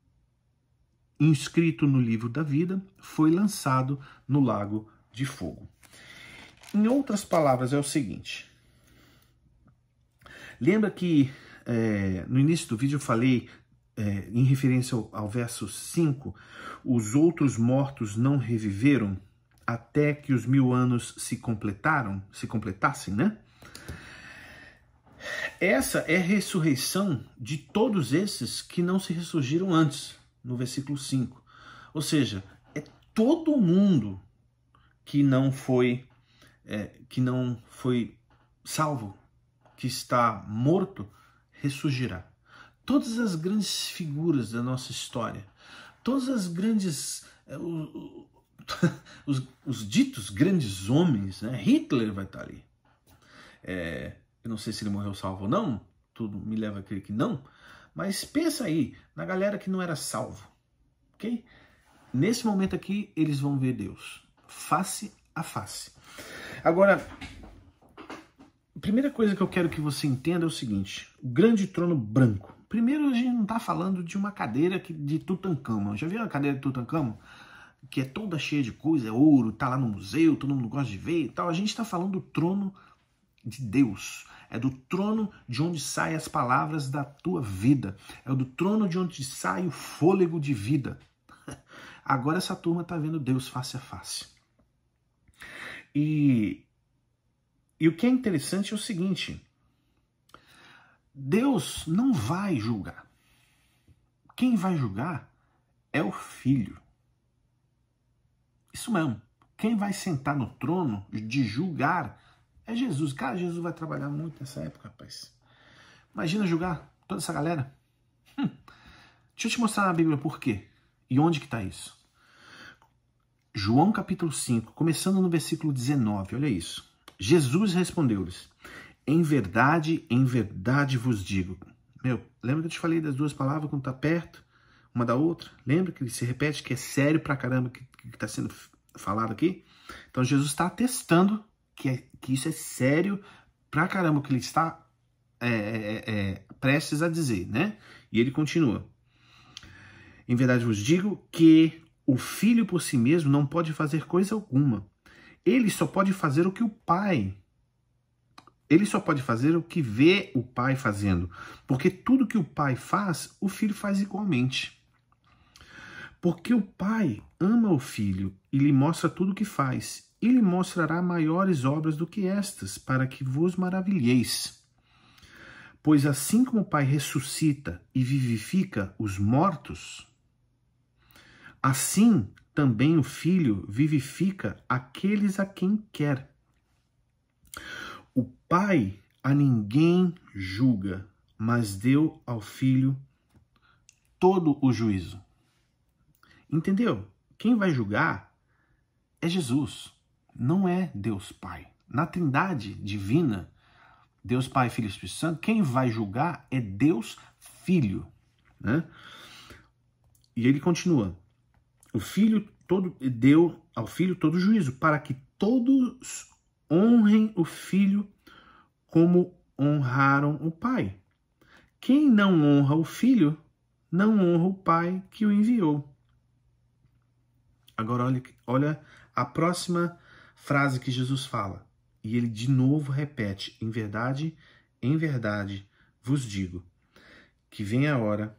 [SPEAKER 1] inscrito no livro da vida foi lançado no lago de fogo. Em outras palavras, é o seguinte. Lembra que no início do vídeo eu falei, em referência ao verso 5, os outros mortos não reviveram até que os 1000 anos se completassem, né? Essa é a ressurreição de todos esses que não se ressurgiram antes, no versículo 5. Ou seja, é todo mundo que não foi salvo, que está morto, ressurgirá. Todas as grandes figuras da nossa história, todas as grandes, os ditos grandes homens, né? Hitler vai estar ali. Eu não sei se ele morreu salvo ou não, tudo me leva a crer que não, mas pensa aí na galera que não era salvo, ok? Nesse momento aqui, eles vão ver Deus, face a face. Agora, a primeira coisa que eu quero que você entenda é o seguinte, o grande trono branco. Primeiro, a gente não está falando de uma cadeira de Tutancâmon. Já viu a cadeira de Tutancâmon? Que é toda cheia de coisa, é ouro, tá lá no museu, todo mundo gosta de ver e tal. A gente está falando do trono de Deus. É do trono de onde saem as palavras da tua vida. É do trono de onde sai o fôlego de vida. Agora essa turma está vendo Deus face a face. E o que é interessante é o seguinte. Deus não vai julgar. Quem vai julgar é o Filho. Isso mesmo. Quem vai sentar no trono de julgar é Jesus. Cara, Jesus vai trabalhar muito nessa época, rapaz. Imagina julgar toda essa galera. Deixa eu te mostrar na Bíblia por quê. E onde que está isso. João capítulo 5, começando no versículo 19, olha isso. Jesus respondeu-lhes, em verdade vos digo. Lembra que eu te falei das duas palavras quando está perto, uma da outra? Lembra que ele se repete que é sério pra caramba que está sendo falado aqui? Então Jesus está atestando que isso é sério pra caramba, que ele está prestes a dizer, né? E ele continua. Em verdade vos digo que o Filho por si mesmo não pode fazer coisa alguma. Ele só pode fazer o que o Pai... Ele só pode fazer o que vê o Pai fazendo. Porque tudo que o Pai faz, o Filho faz igualmente. Porque o Pai ama o Filho e lhe mostra tudo o que faz. E lhe mostrará maiores obras do que estas, para que vos maravilheis. Pois assim como o Pai ressuscita e vivifica os mortos, assim também o Filho vivifica aqueles a quem quer. O Pai a ninguém julga, mas deu ao Filho todo o juízo. Entendeu? Quem vai julgar é Jesus, não é Deus Pai. Na Trindade divina, Deus Pai, Filho e Espírito Santo, quem vai julgar é Deus Filho, né? E ele continua: o Filho todo deu ao Filho todo juízo, para que todos honrem o Filho como honraram o Pai. Quem não honra o Filho, não honra o Pai que o enviou. Agora olha a próxima frase que Jesus fala. E ele de novo repete: em verdade, vos digo, que vem a hora,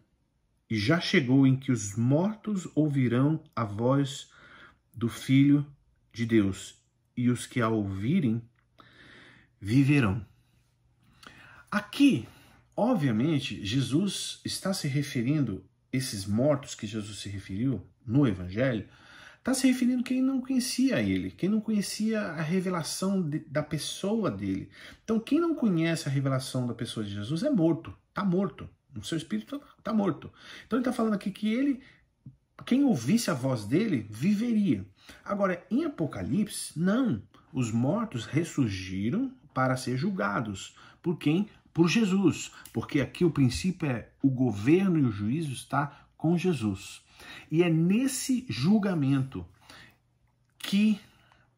[SPEAKER 1] e já chegou, em que os mortos ouvirão a voz do Filho de Deus, e os que a ouvirem viverão. Aqui, obviamente, Jesus está se referindo, esses mortos que Jesus se referiu no Evangelho, está se referindo a quem não conhecia ele, quem não conhecia a revelação da pessoa dele. Então, quem não conhece a revelação da pessoa de Jesus é morto, está morto. O seu espírito está morto. Então, ele está falando aqui que quem ouvisse a voz dele, viveria. Agora, em Apocalipse, não. Os mortos ressurgiram para ser julgados. Por quem? Por Jesus. Porque aqui o princípio é o governo e o juízo está com Jesus. E é nesse julgamento que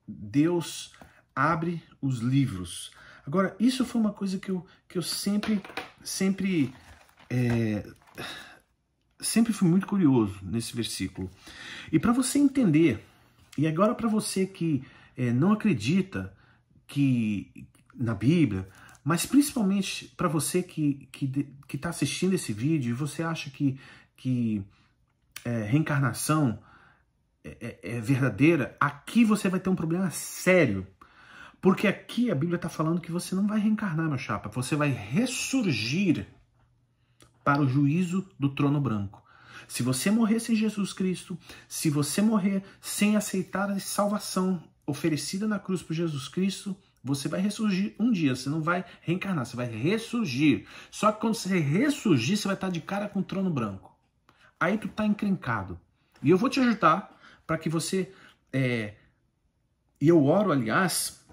[SPEAKER 1] Deus abre os livros. Agora, isso foi uma coisa que eu sempre fui muito curioso nesse versículo. E para você entender, e agora para você que não acredita na Bíblia, mas principalmente para você que está assistindo esse vídeo e você acha que reencarnação é verdadeira, aqui você vai ter um problema sério. Porque aqui a Bíblia está falando que você não vai reencarnar, meu chapa. Você vai ressurgir para o juízo do trono branco. Se você morrer sem Jesus Cristo, se você morrer sem aceitar a salvação oferecida na cruz por Jesus Cristo, você vai ressurgir um dia. Você não vai reencarnar, você vai ressurgir. Só que quando você ressurgir, você vai estar de cara com o trono branco. Aí tu tá encrencado. E eu vou te ajudar para que você... E eu oro, aliás,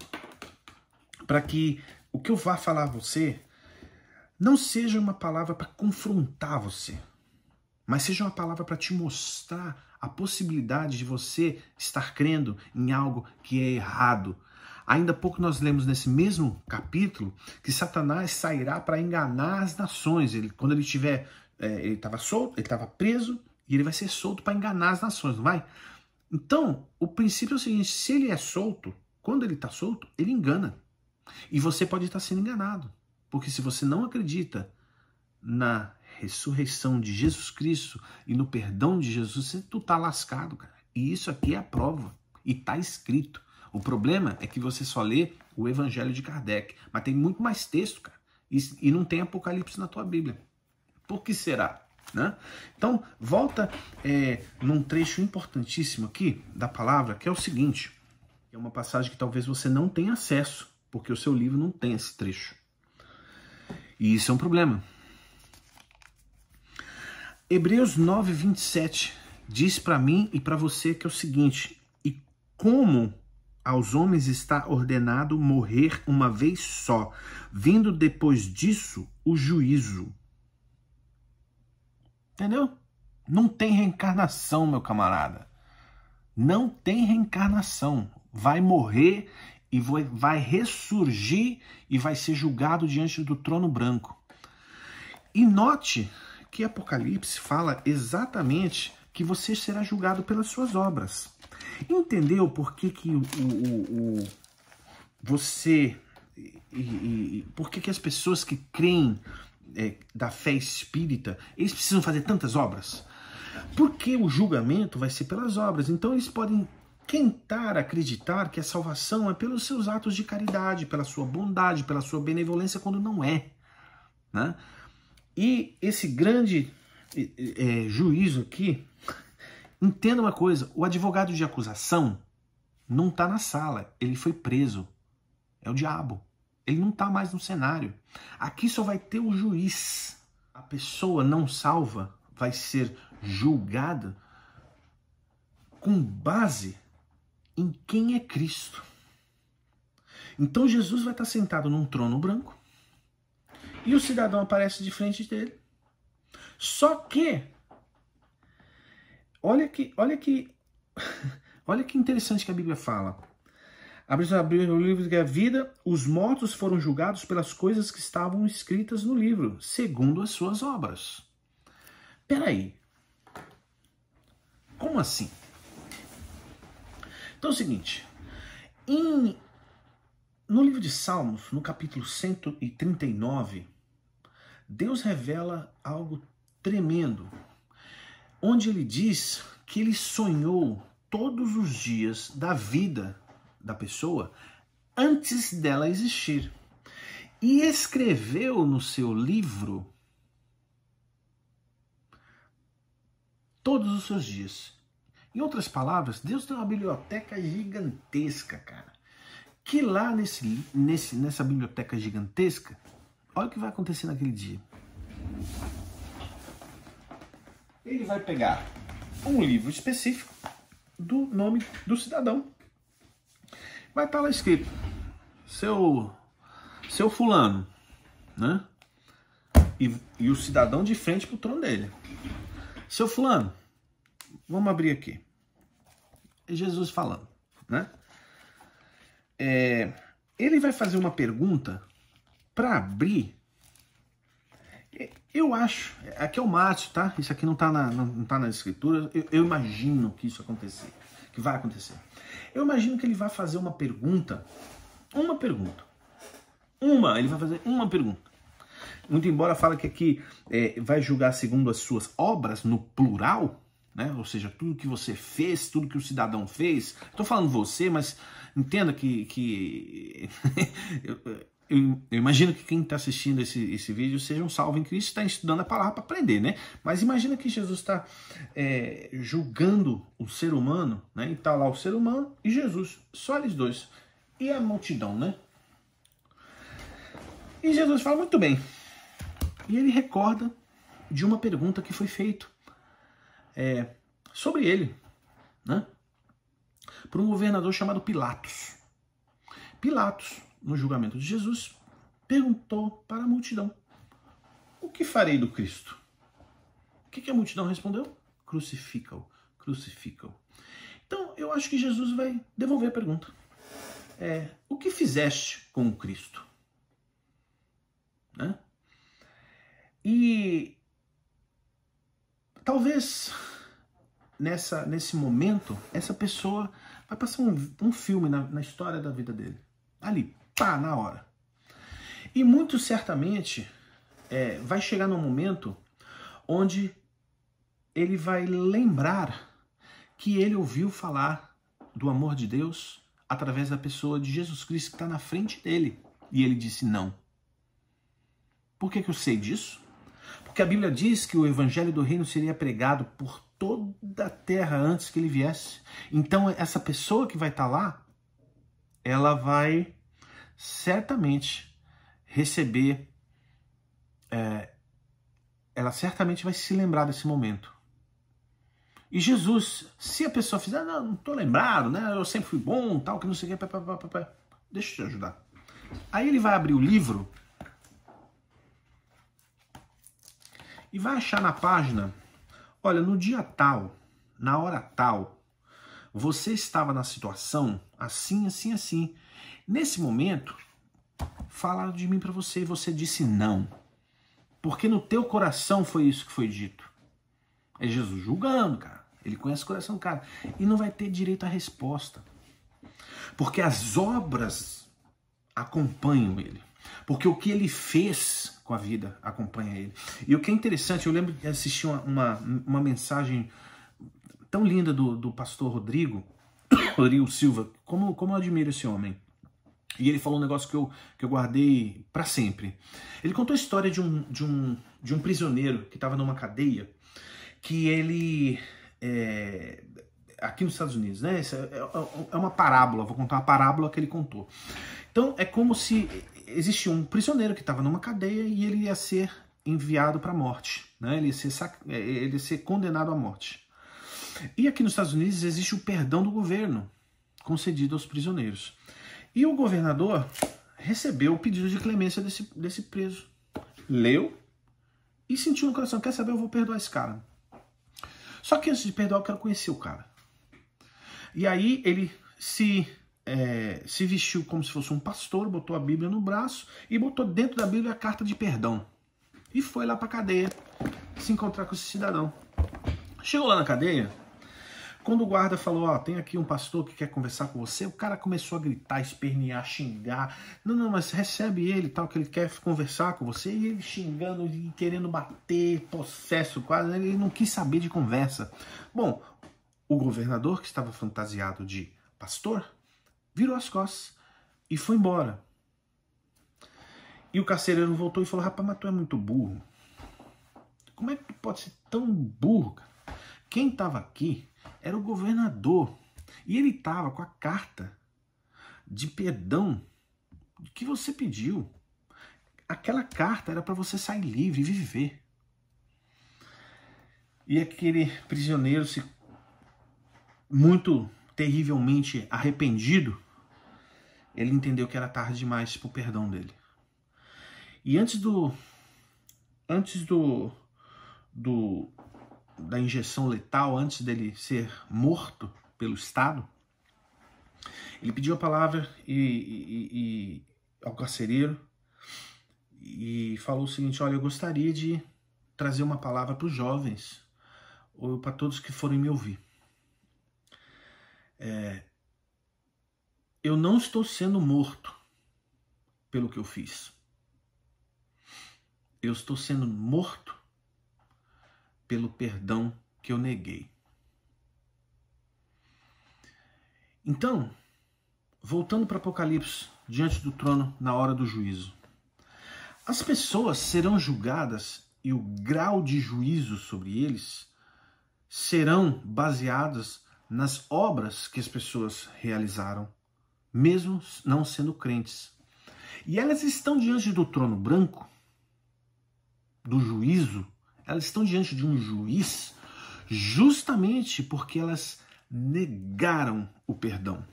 [SPEAKER 1] para que o que eu vá falar a você não seja uma palavra para confrontar você, mas seja uma palavra para te mostrar a possibilidade de você estar crendo em algo que é errado. Ainda há pouco nós lemos nesse mesmo capítulo que Satanás sairá para enganar as nações. Quando ele estiver... ele estava solto, ele estava preso, e ele vai ser solto para enganar as nações, não vai? Então, o princípio é o seguinte: se ele é solto, quando ele está solto, ele engana. E você pode estar sendo enganado. Porque se você não acredita na ressurreição de Jesus Cristo e no perdão de Jesus, tu tá lascado, cara. E isso aqui é a prova. E tá escrito. O problema é que você só lê o Evangelho de Kardec. Mas tem muito mais texto, cara. E não tem Apocalipse na tua Bíblia. Por que será? Né? Então, volta num trecho importantíssimo aqui da palavra, que é o seguinte. É uma passagem que talvez você não tenha acesso, porque o seu livro não tem esse trecho. E isso é um problema. Hebreus 9, 27 diz para mim e para você que é o seguinte: e como aos homens está ordenado morrer uma vez só, vindo depois disso o juízo. Entendeu? Não tem reencarnação, meu camarada. Não tem reencarnação. Vai morrer e vai ressurgir e vai ser julgado diante do trono branco. E note que Apocalipse fala exatamente que você será julgado pelas suas obras. Entendeu por que por que as pessoas que creem da fé espírita, eles precisam fazer tantas obras? Porque o julgamento vai ser pelas obras. Então eles podem tentar acreditar que a salvação é pelos seus atos de caridade, pela sua bondade, pela sua benevolência, quando não é, né? E esse grande juízo aqui, entenda uma coisa: o advogado de acusação não está na sala, ele foi preso. É o diabo. Ele não está mais no cenário. Aqui só vai ter o juiz. A pessoa não salva vai ser julgada com base em quem é Cristo. Então Jesus vai estar sentado num trono branco e o cidadão aparece de frente dele. Só que, olha que interessante que a Bíblia fala. Abriu o livro da vida, os mortos foram julgados pelas coisas que estavam escritas no livro, segundo as suas obras. Peraí, como assim? Então é o seguinte, no livro de Salmos, no capítulo 139, Deus revela algo tremendo, onde ele diz que ele sonhou todos os dias da vida da pessoa antes dela existir. E escreveu no seu livro todos os seus dias. Em outras palavras, Deus tem uma biblioteca gigantesca, cara. Que lá nessa biblioteca gigantesca, olha o que vai acontecer naquele dia. Ele vai pegar um livro específico do nome do cidadão. Vai estar lá escrito, seu fulano, né? E o cidadão de frente pro trono dele. Seu fulano, vamos abrir aqui. É Jesus falando, né? Ele vai fazer uma pergunta para abrir. Eu acho, aqui é o Márcio, tá? Isso aqui não tá na escritura. Eu imagino que isso acontecer, que vai acontecer. Eu imagino que ele vai fazer uma pergunta. Ele vai fazer uma pergunta. Muito embora fala que aqui vai julgar segundo as suas obras, no plural, né? Ou seja, tudo que você fez, tudo que o cidadão fez. Estou falando você, mas entenda que eu imagino que quem está assistindo esse vídeo seja um salvo em Cristo, está estudando a palavra para aprender, né? Mas imagina que Jesus está julgando o ser humano, né? E está lá o ser humano e Jesus, só eles dois. E a multidão, né? E Jesus fala, muito bem. E ele recorda de uma pergunta que foi feita sobre ele, né? Por um governador chamado Pilatos. Pilatos, no julgamento de Jesus, perguntou para a multidão: o que farei do Cristo? O que a multidão respondeu? Crucifica-o, crucifica-o. Então, eu acho que Jesus vai devolver a pergunta. O que fizeste com o Cristo? Né? E talvez nesse momento, essa pessoa vai passar um filme na história da vida dele. Ali, pá, na hora. E muito certamente vai chegar num momento onde ele vai lembrar que ele ouviu falar do amor de Deus através da pessoa de Jesus Cristo que está na frente dele. E ele disse não. Por que eu sei disso? Porque a Bíblia diz que o evangelho do reino seria pregado por toda a terra antes que ele viesse. Então essa pessoa que vai estar lá, ela vai certamente receber, ela certamente vai se lembrar desse momento. E Jesus, se a pessoa fizer, não estou lembrado, né? Eu sempre fui bom, tal, que não sei o que, deixa eu te ajudar. Aí ele vai abrir o livro e vai achar na página, olha, no dia tal, na hora tal, você estava na situação assim, assim, assim. Nesse momento, falaram de mim para você e você disse não. Porque no teu coração foi isso que foi dito. É Jesus julgando, cara. Ele conhece o coração do cara. E não vai ter direito à resposta. Porque as obras acompanham ele. Porque o que ele fez com a vida acompanha ele. E o que é interessante, eu lembro de assistir uma mensagem tão linda do pastor Rodrigo Silva. Como eu admiro esse homem. E ele falou um negócio que eu guardei para sempre. Ele contou a história de um prisioneiro que estava numa cadeia, que ele, aqui nos Estados Unidos, né? É uma parábola, vou contar uma parábola que ele contou. Então é como se existia um prisioneiro que estava numa cadeia e ele ia ser enviado para a morte, né? Ele ia ser condenado à morte. E aqui nos Estados Unidos existe o perdão do governo concedido aos prisioneiros. E o governador recebeu o pedido de clemência desse preso. Leu e sentiu no coração, quer saber, eu vou perdoar esse cara. Só que antes de perdoar, eu quero conhecer o cara. E aí ele se vestiu como se fosse um pastor, botou a Bíblia no braço e botou dentro da Bíblia a carta de perdão. E foi lá para a cadeia se encontrar com esse cidadão. Chegou lá na cadeia, quando o guarda falou, ó, tem aqui um pastor que quer conversar com você, o cara começou a gritar, espernear, xingar. Não, mas recebe ele, tal, que ele quer conversar com você. E ele xingando, e querendo bater, possesso quase, ele não quis saber de conversa. Bom, o governador, que estava fantasiado de pastor, virou as costas e foi embora. E o carcereiro voltou e falou, rapaz, mas tu é muito burro. Como é que tu pode ser tão burro, cara? Quem estava aqui era o governador. E ele estava com a carta de perdão que você pediu. Aquela carta era para você sair livre e viver. E aquele prisioneiro, muito terrivelmente arrependido, ele entendeu que era tarde demais para o perdão dele. E antes da injeção letal, antes dele ser morto pelo Estado, ele pediu a palavra ao carcereiro e falou o seguinte, olha, eu gostaria de trazer uma palavra para os jovens, ou para todos que forem me ouvir. Eu não estou sendo morto pelo que eu fiz. Eu estou sendo morto pelo perdão que eu neguei. Então, voltando para Apocalipse, diante do trono na hora do juízo. As pessoas serão julgadas e o grau de juízo sobre eles serão baseadas nas obras que as pessoas realizaram, mesmo não sendo crentes. E elas estão diante do trono branco, do juízo, elas estão diante de um juiz justamente porque elas negaram o perdão.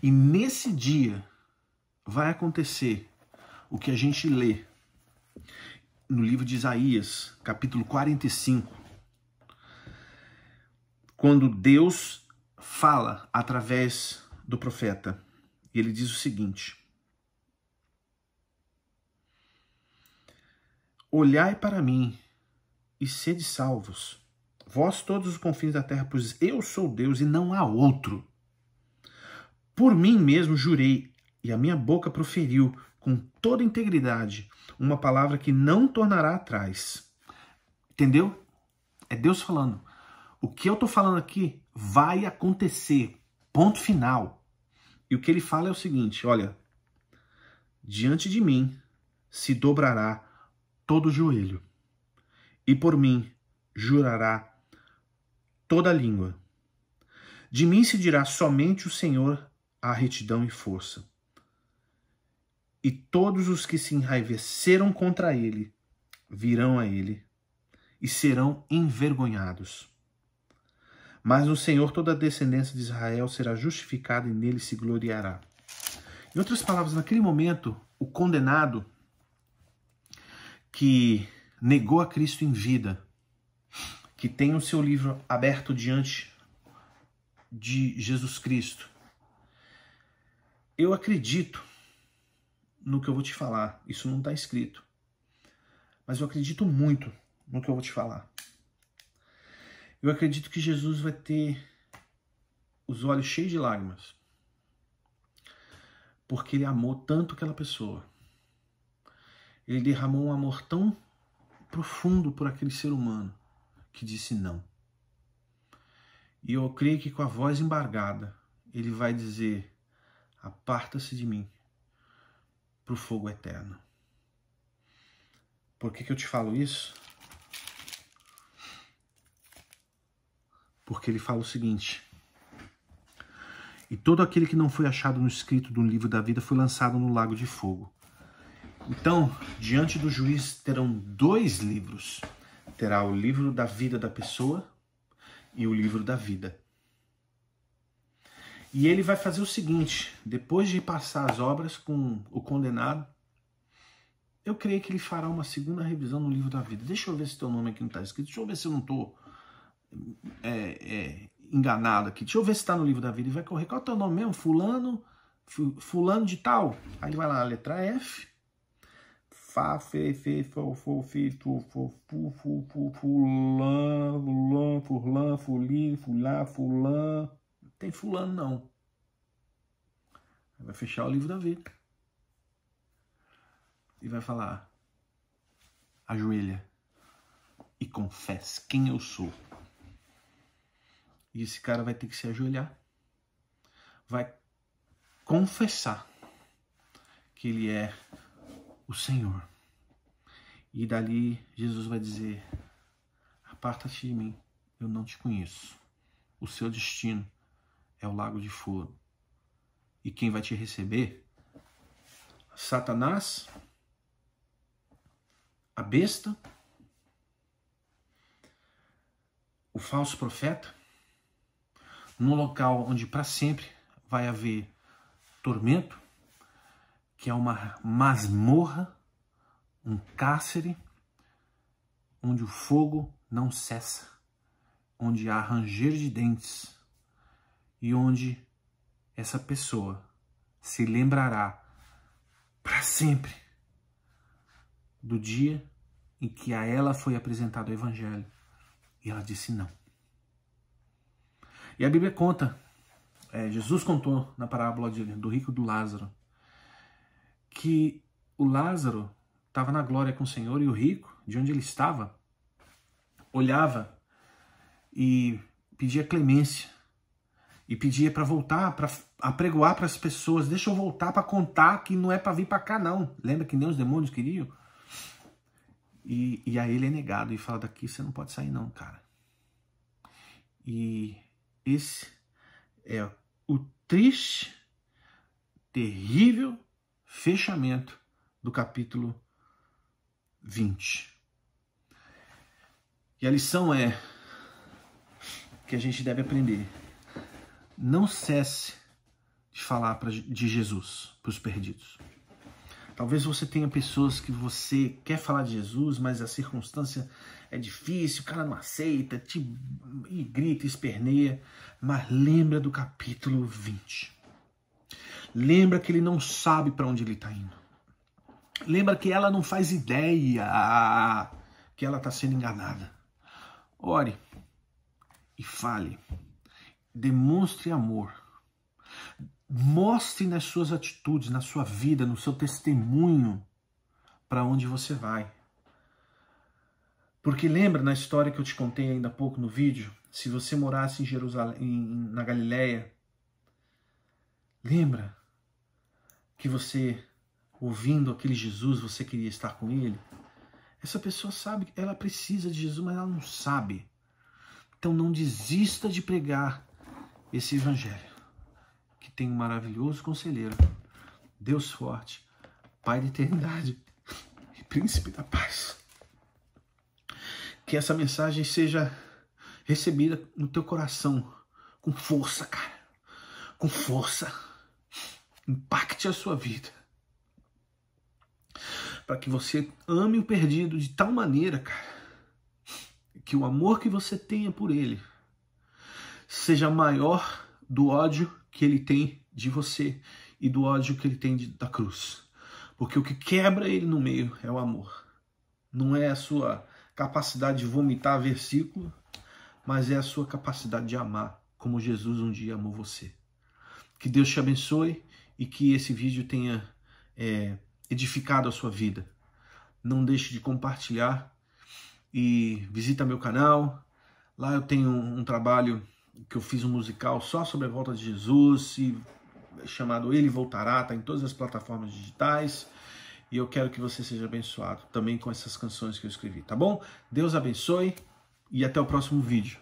[SPEAKER 1] E nesse dia vai acontecer o que a gente lê no livro de Isaías, capítulo 45, quando Deus fala através do profeta. E ele diz o seguinte: olhai para mim e sede salvos, vós todos os confins da terra, pois eu sou Deus e não há outro. Por mim mesmo jurei, e a minha boca proferiu com toda integridade uma palavra que não tornará atrás. Entendeu? É Deus falando. O que eu estou falando aqui vai acontecer. Ponto final. E o que ele fala é o seguinte, olha, diante de mim se dobrará todo joelho, e por mim jurará toda língua. De mim se dirá somente o Senhor a retidão e força. E todos os que se enraiveceram contra ele virão a ele e serão envergonhados. Mas no Senhor toda a descendência de Israel será justificada e nele se gloriará. Em outras palavras, naquele momento, o condenado que negou a Cristo em vida, que tem o seu livro aberto diante de Jesus Cristo, eu acredito no que eu vou te falar. Isso não está escrito, mas eu acredito muito no que eu vou te falar. Eu acredito que Jesus vai ter os olhos cheios de lágrimas, porque ele amou tanto aquela pessoa. Ele derramou um amor tão profundo por aquele ser humano que disse não. E eu creio que com a voz embargada, ele vai dizer: aparta-se de mim para o fogo eterno. Por que eu te falo isso? Porque ele fala o seguinte: e todo aquele que não foi achado no escrito do livro da vida foi lançado no lago de fogo. Então, diante do juiz terão dois livros. Terá o livro da vida da pessoa e o livro da vida. E ele vai fazer o seguinte, depois de passar as obras com o condenado, eu creio que ele fará uma segunda revisão no livro da vida. Deixa eu ver se teu nome aqui não está escrito. Deixa eu ver se eu não estou enganado aqui. Deixa eu ver se está no livro da vida. E vai correr. Qual é o teu nome mesmo? Fulano de tal. Aí ele vai lá, a letra F. Fá, fe, fo, fi, tu, fulano, fulim, fulá, fulã. Não tem fulano, não. Aí vai fechar o livro da vida. E vai falar, ajoelha e confesse quem eu sou. E esse cara vai ter que se ajoelhar, vai confessar que ele é o Senhor. E dali Jesus vai dizer, aparta-te de mim, eu não te conheço. O seu destino é o lago de fogo. E quem vai te receber? Satanás, a besta, o falso profeta, num local onde para sempre vai haver tormento, que é uma masmorra, um cárcere, onde o fogo não cessa, onde há ranger de dentes e onde essa pessoa se lembrará para sempre do dia em que a ela foi apresentado o Evangelho e ela disse não. E a Bíblia conta, Jesus contou na parábola do rico e do Lázaro, que o Lázaro estava na glória com o Senhor e o rico, de onde ele estava, olhava e pedia clemência e pedia para voltar, para apregoar para as pessoas, deixa eu voltar para contar que não é para vir para cá não. Lembra que nem os demônios queriam? E aí ele é negado e fala, daqui você não pode sair não, cara. E esse é o triste, terrível fechamento do capítulo 20. E a lição é que a gente deve aprender. Não cesse de falar de Jesus para os perdidos. Talvez você tenha pessoas que você quer falar de Jesus, mas a circunstância é difícil, o cara não aceita, e grita, esperneia. Mas lembra do capítulo 20. Lembra que ele não sabe para onde ele está indo. Lembra que ela não faz ideia que ela está sendo enganada. Ore e fale. Demonstre amor. Mostre nas suas atitudes, na sua vida, no seu testemunho, para onde você vai. Porque lembra na história que eu te contei ainda há pouco no vídeo, se você morasse em Jerusalém, na Galileia, lembra que você, ouvindo aquele Jesus, você queria estar com ele? Essa pessoa sabe que ela precisa de Jesus, mas ela não sabe. Então não desista de pregar esse evangelho, que tem um maravilhoso conselheiro, Deus forte, Pai da eternidade e Príncipe da paz. Que essa mensagem seja recebida no teu coração com força, cara, com força. Impacte a sua vida, para que você ame o perdido de tal maneira, cara, que o amor que você tenha por ele seja maior do ódio que ele tem de você e do ódio que ele tem da cruz. Porque o que quebra ele no meio é o amor. Não é a sua capacidade de vomitar versículo, mas é a sua capacidade de amar, como Jesus um dia amou você. Que Deus te abençoe e que esse vídeo tenha edificado a sua vida. Não deixe de compartilhar e visita meu canal. Lá eu tenho um trabalho que eu fiz um musical só sobre a volta de Jesus, chamado Ele Voltará, está em todas as plataformas digitais. E eu quero que você seja abençoado também com essas canções que eu escrevi, tá bom? Deus abençoe e até o próximo vídeo.